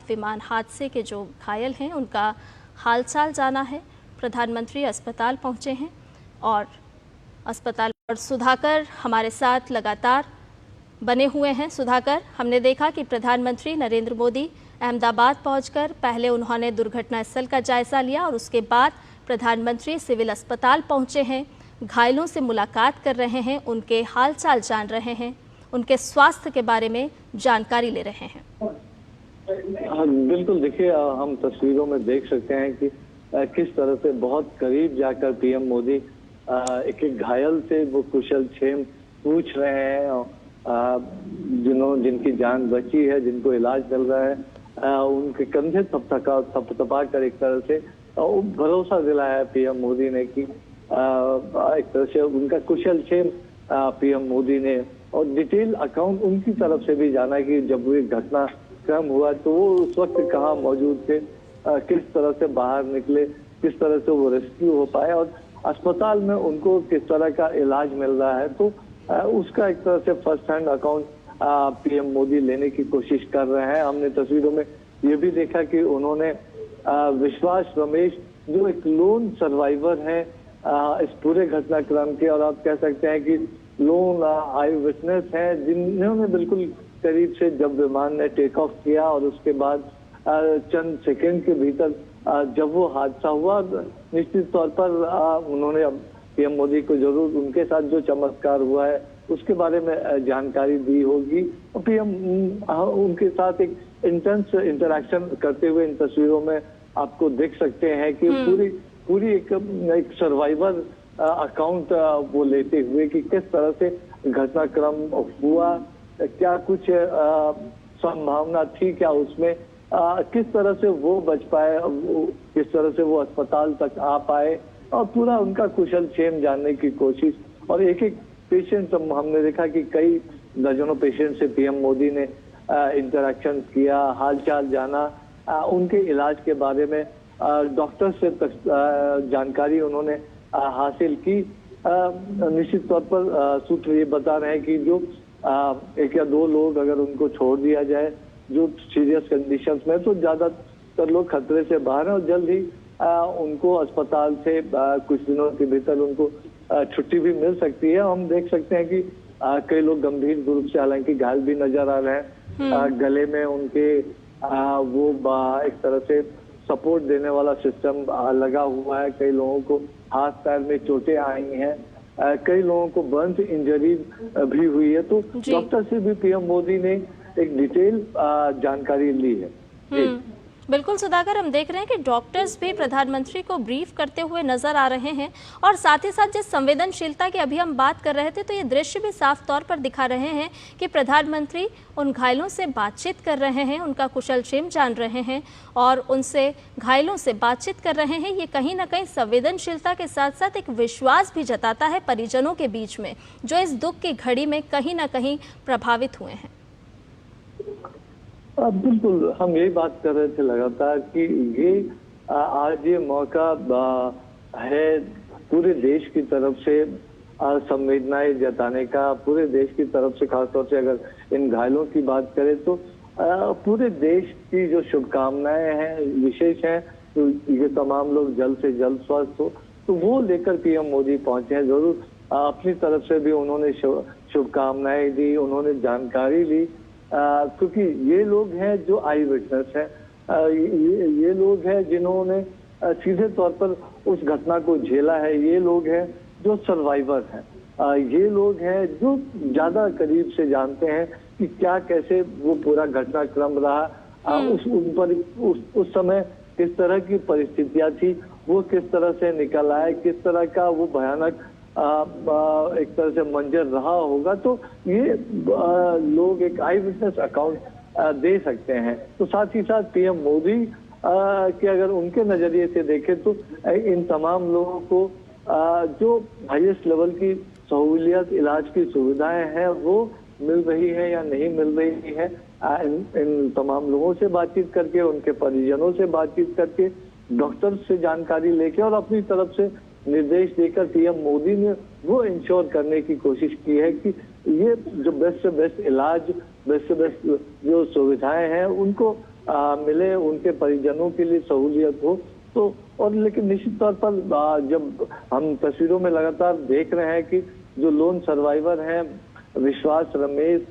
विमान हादसे के जो घायल हैं उनका हालचाल जाना है। प्रधानमंत्री अस्पताल पहुंचे हैं और अस्पताल और सुधाकर हमारे साथ लगातार बने हुए हैं। सुधाकर, हमने देखा कि प्रधानमंत्री नरेंद्र मोदी अहमदाबाद पहुंचकर पहले उन्होंने दुर्घटना स्थल का जायजा लिया और उसके बाद प्रधानमंत्री सिविल अस्पताल पहुंचे हैं, घायलों से मुलाकात कर रहे हैं, उनके हालचाल जान रहे हैं, उनके स्वास्थ्य के बारे में जानकारी ले रहे हैं। बिल्कुल, देखिए हम तस्वीरों में देख सकते हैं कि किस तरह से बहुत करीब जाकर पीएम मोदी एक एक घायल से वो कुशल क्षेम पूछ रहे हैं। जिनकी जान बची है, जिनको इलाज मिल रहा है, उनके कंधे थपथपा कर एक तरह से भरोसा दिलाया है पीएम मोदी ने कि एक तरह से उनका कुशल क्षेम पीएम मोदी ने और डिटेल अकाउंट उनकी तरफ से भी जाना कि जब वो घटना क्रम हुआ तो वो उस वक्त कहाँ मौजूद थे, किस तरह से बाहर निकले, किस तरह से वो रेस्क्यू हो पाए और अस्पताल में उनको किस तरह का इलाज मिल रहा है। तो उसका एक तरह से first hand account PM Modi लेने की कोशिश कर रहे हैं। हमने तस्वीरों में ये भी देखा कि उन्होंने विश्वास रमेश जो एक लोन सर्वाइवर है इस पूरे घटनाक्रम के, और आप कह सकते हैं कि लोन आई विटनेस है, जिन्होंने बिल्कुल करीब से जब विमान ने टेक ऑफ किया और उसके बाद चंद सेकंड के भीतर जब वो हादसा हुआ, निश्चित तौर पर उन्होंने पीएम मोदी को जरूर उनके साथ जो चमत्कार हुआ है उसके बारे में जानकारी दी होगी। और पीएम उनके साथ एक इंटेंस इंटरेक्शन करते हुए इन तस्वीरों में आपको देख सकते हैं कि पूरी एक सर्वाइवर अकाउंट वो लेते हुए कि किस तरह से घटनाक्रम हुआ, क्या कुछ संभावना थी क्या उसमें, किस तरह से वो बच पाए, किस तरह से वो अस्पताल तक आ पाए और पूरा उनका कुशल क्षेम जानने की कोशिश। और एक एक पेशेंट हमने देखा कि कई दर्जनों पेशेंट से पीएम मोदी ने इंटरेक्शन किया, हालचाल जाना, उनके इलाज के बारे में डॉक्टर से जानकारी उन्होंने हासिल की। निश्चित तौर पर सूत्र ये बता रहे हैं कि जो एक या दो लोग अगर उनको छोड़ दिया जाए जो सीरियस कंडीशंस में, तो ज्यादातर लोग खतरे से बाहर हैं और जल्द ही उनको अस्पताल से कुछ दिनों के भीतर उनको छुट्टी भी मिल सकती है। हम देख सकते हैं कि कई लोग गंभीर रूप से हालांकि घायल भी नजर आ रहे हैं। गले में उनके वो एक तरह से सपोर्ट देने वाला सिस्टम लगा हुआ है। कई लोगों को हाथ पैर में चोटें आई हैं, कई लोगों को बर्न इंजरी भी हुई है। तो डॉक्टर से भी पीएम मोदी ने एक डिटेल जानकारी ली है। बिल्कुल सुधाकर, हम देख रहे हैं कि डॉक्टर्स भी प्रधानमंत्री को ब्रीफ करते हुए नजर आ रहे हैं और साथ ही साथ जिस संवेदनशीलता की अभी हम बात कर रहे थे तो ये दृश्य भी साफ तौर पर दिखा रहे हैं कि प्रधानमंत्री उन घायलों से बातचीत कर रहे हैं, उनका कुशल क्षेम जान रहे हैं और उनसे घायलों से बातचीत कर रहे हैं। ये कहीं ना कहीं संवेदनशीलता के साथ साथ एक विश्वास भी जताता है परिजनों के बीच में, जो इस दुख की घड़ी में कहीं ना कहीं प्रभावित हुए हैं। बिल्कुल, हम यही बात कर रहे थे लगातार कि ये आज ये मौका है पूरे देश की तरफ से संवेदनाएं जताने का, पूरे देश की तरफ से, खासतौर से अगर इन घायलों की बात करें तो पूरे देश की जो शुभकामनाएं हैं विशेष हैं, तो ये तमाम लोग जल्द से जल्द स्वस्थ हो, तो वो लेकर पीएम मोदी पहुंचे हैं। जरूर अपनी तरफ से भी उन्होंने शुभकामनाएं दी, उन्होंने जानकारी ली, क्योंकि ये लोग हैं जो आई विटनेस हैं, ये लोग हैं जिन्होंने सीधे तौर पर उस घटना को झेला है, ये लोग हैं जो सर्वाइवर हैं, ये लोग हैं जो ज्यादा करीब से जानते हैं कि क्या कैसे वो पूरा घटनाक्रम रहा, उस समय किस तरह की परिस्थितियां थी, वो किस तरह से निकल आए, किस तरह का वो भयानक एक तरह से मंजर रहा होगा। तो ये लोग एक आई विटनेस अकाउंट दे सकते हैं। तो साथ ही साथ पीएम मोदी के अगर उनके नजरिए से देखें तो इन तमाम लोगों को जो हाईएस्ट लेवल की सहूलियत, इलाज की सुविधाएं हैं वो मिल रही है या नहीं मिल रही है, इन तमाम लोगों से बातचीत करके, उनके परिजनों से बातचीत करके, डॉक्टर से जानकारी लेके और अपनी तरफ से निर्देश देकर पीएम मोदी ने वो इंश्योर करने की कोशिश की है कि ये जो बेस्ट से बेस्ट इलाज, बेस्ट से बेस्ट जो सुविधाएं हैं उनको मिले, उनके परिजनों के लिए सहूलियत हो। तो और लेकिन निश्चित तौर पर जब हम तस्वीरों में लगातार देख रहे हैं कि जो लोन सर्वाइवर हैं विश्वास रमेश,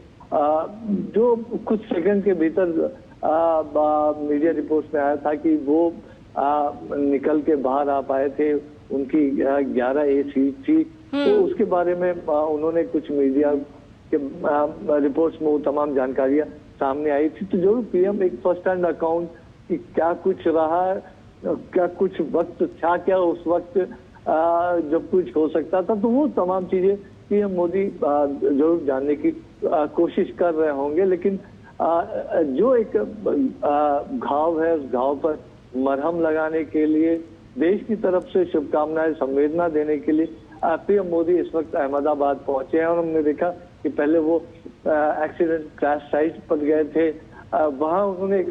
जो कुछ सेकंड के भीतर मीडिया रिपोर्ट्स में आया था कि वो निकल के बाहर आ पाए थे, उनकी 11 ए सीट थी। तो उसके बारे में उन्होंने कुछ मीडिया के रिपोर्ट्स में वो तमाम जानकारियां सामने आई थी। तो जरूर पीएम एक फर्स्ट हैंड अकाउंट कि क्या कुछ रहा, क्या कुछ वक्त था, क्या उस वक्त जब कुछ हो सकता था, तो वो तमाम चीजें पीएम मोदी जरूर जानने की कोशिश कर रहे होंगे। लेकिन जो एक घाव है, उस घाव पर मरहम लगाने के लिए, देश की तरफ से शुभकामनाएं, संवेदना देने के लिए पीएम मोदी इस वक्त अहमदाबाद पहुंचे हैं। और हमने देखा कि पहले वो एक्सीडेंट क्रैश साइट पर गए थे, वहां उन्होंने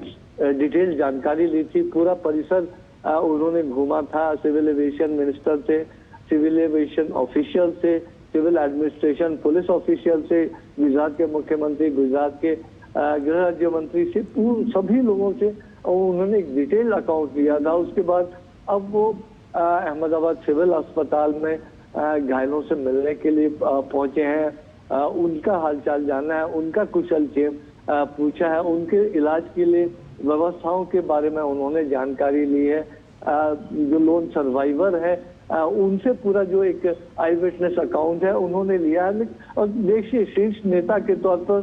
डिटेल जानकारी ली थी, पूरा परिसर उन्होंने घूमा था, सिविल एविएशन मिनिस्टर से, सिविल एविएशन ऑफिशियल से, सिविल एडमिनिस्ट्रेशन पुलिस ऑफिशियल से, गुजरात के मुख्यमंत्री, गुजरात के गृह राज्य मंत्री से, सभी लोगों से उन्होंने एक डिटेल अकाउंट लिया था। उसके बाद अब वो अहमदाबाद सिविल अस्पताल में घायलों से मिलने के लिए पहुंचे हैं, उनका हालचाल जानना है, उनका कुशल क्षेम पूछा है, उनके इलाज के लिए व्यवस्थाओं के बारे में उन्होंने जानकारी ली है। जो लोन सर्वाइवर है उनसे पूरा जो एक आई विटनेस अकाउंट है उन्होंने लिया है। और देखिए, शीर्ष नेता के तौर पर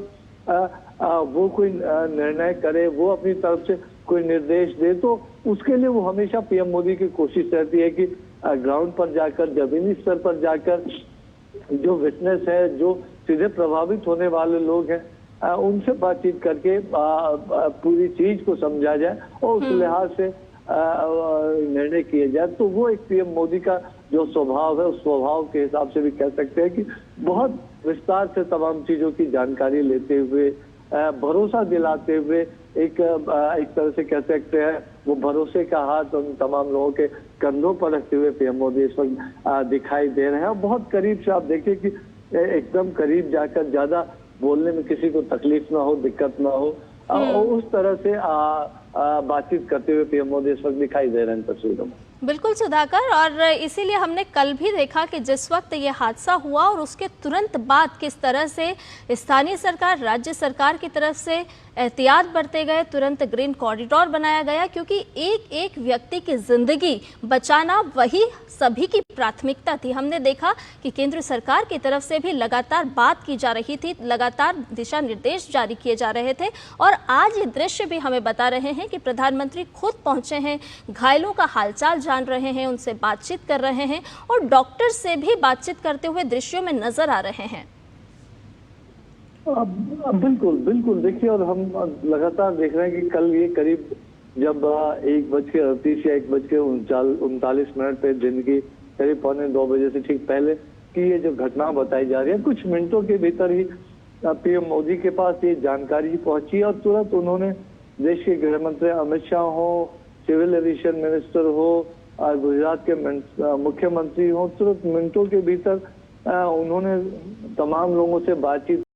वो कोई निर्णय करे, वो अपनी तरफ से कोई निर्देश दे, तो उसके लिए वो हमेशा पीएम मोदी की कोशिश रहती है कि ग्राउंड पर जाकर, जमीनी स्तर पर जाकर जो विटनेस है, जो सीधे प्रभावित होने वाले लोग हैं, उनसे बातचीत करके पूरी चीज को समझा जाए और उस लिहाज से निर्णय किए जाए। तो वो एक पीएम मोदी का जो स्वभाव है, उस स्वभाव के हिसाब से भी कह सकते हैं कि बहुत विस्तार से तमाम चीजों की जानकारी लेते हुए, भरोसा दिलाते हुए, एक तरह से कह सकते हैं वो भरोसे का हाथ उन तमाम लोगों के कंधों पर रखते हुए पीएम मोदी इस वक्त दिखाई दे रहे हैं। बहुत करीब से आप देखिए कि एकदम करीब जाकर, ज्यादा बोलने में किसी को तकलीफ ना हो, दिक्कत ना हो, और उस तरह से बातचीत करते हुए पीएम मोदी इस वक्त दिखाई दे रहे हैं तस्वीरों में। बिल्कुल सुधाकर, और इसीलिए हमने कल भी देखा कि जिस वक्त ये हादसा हुआ और उसके तुरंत बाद किस तरह से स्थानीय सरकार, राज्य सरकार की तरफ से एहतियात बरते गए, तुरंत ग्रीन कॉरिडोर बनाया गया, क्योंकि एक एक व्यक्ति की जिंदगी बचाना वही सभी की प्राथमिकता थी। हमने देखा कि केंद्र सरकार की तरफ से भी लगातार बात की जा रही थी, लगातार दिशा निर्देश जारी किए जा रहे थे, और आज ये दृश्य भी हमें बता रहे हैं कि प्रधानमंत्री खुद पहुंचे हैं, घायलों का हालचाल जान रहे हैं, उनसे बातचीत कर रहे हैं और डॉक्टर से भी बातचीत करते हुए दृश्यों में नजर आ रहे हैं। बिल्कुल बिल्कुल, देखिए, और हम लगातार देख रहे हैं कि कल ये करीब जब 1:38 या 1:39 पे दिन की करीब 1:45 बजे से ठीक पहले की ये जो घटना बताई जा रही है, कुछ मिनटों के भीतर ही पीएम मोदी के पास ये जानकारी पहुंची और तुरंत उन्होंने देश के गृह मंत्री अमित शाह हो, सिविल एविएशन मिनिस्टर हो, गुजरात के मुख्यमंत्री हो, तुरंत मिनटों के भीतर उन्होंने तमाम लोगों से बातचीत